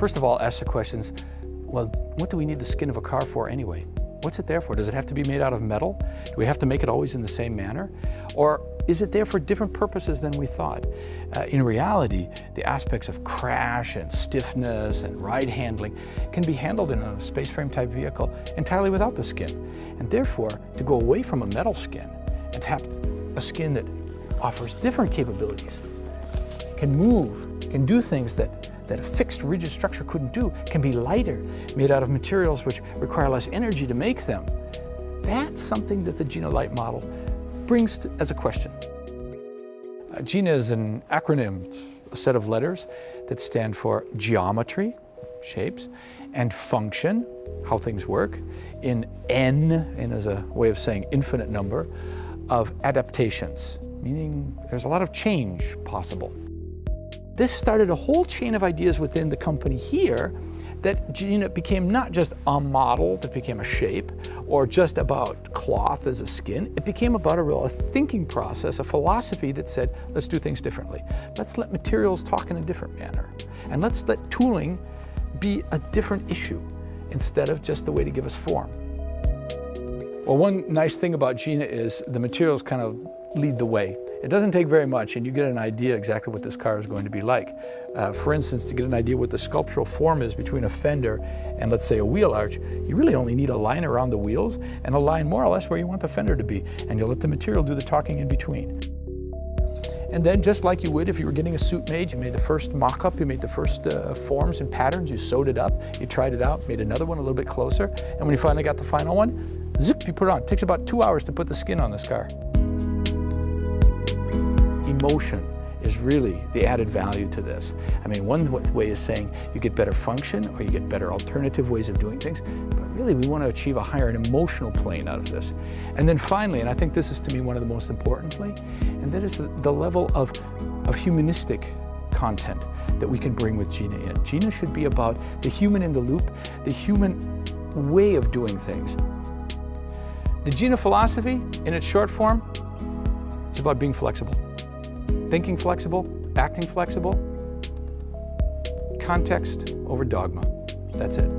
first of all, ask the questions, well, what do we need the skin of a car for anyway? What's it there for? Does it have to be made out of metal? Do we have to make it always in the same manner? Or is it there for different purposes than we thought? In reality, the aspects of crash and stiffness and ride handling can be handled in a space frame type vehicle entirely without the skin. And therefore, to go away from a metal skin and to have a skin that offers different capabilities, can move, can do things that a fixed rigid structure couldn't do, can be lighter, made out of materials which require less energy to make them. That's something that the Gina Light model brings as a question. Gina is an acronym, a set of letters that stand for geometry, shapes, and function, how things work, in N as a way of saying infinite number, of adaptations, meaning there's a lot of change possible. This started a whole chain of ideas within the company here that Gina became not just a model that became a shape or just about cloth as a skin. It became about a thinking process, a philosophy that said, let's do things differently. Let's let materials talk in a different manner. And let's let tooling be a different issue instead of just the way to give us form. Well, one nice thing about Gina is the materials kind of lead the way. It doesn't take very much and you get an idea exactly what this car is going to be like. For instance, to get an idea what the sculptural form is between a fender and, let's say, a wheel arch, you really only need a line around the wheels and a line more or less where you want the fender to be, and you'll let the material do the talking in between. And then, just like you would if you were getting a suit made, you made the first mock-up, you made the first forms and patterns, you sewed it up, you tried it out, made another one a little bit closer, and when you finally got the final one, zip, you put it on. It takes about 2 hours to put the skin on this car. Emotion is really the added value to this. I mean, one way is saying you get better function or you get better alternative ways of doing things, but really we want to achieve a higher emotional plane out of this. And then finally, and I think this is to me one of the most importantly, and that is the level of humanistic content that we can bring with Gina in. Gina should be about the human in the loop, the human way of doing things. The Gina philosophy, in its short form, is about being flexible. Thinking flexible, acting flexible, context over dogma. That's it.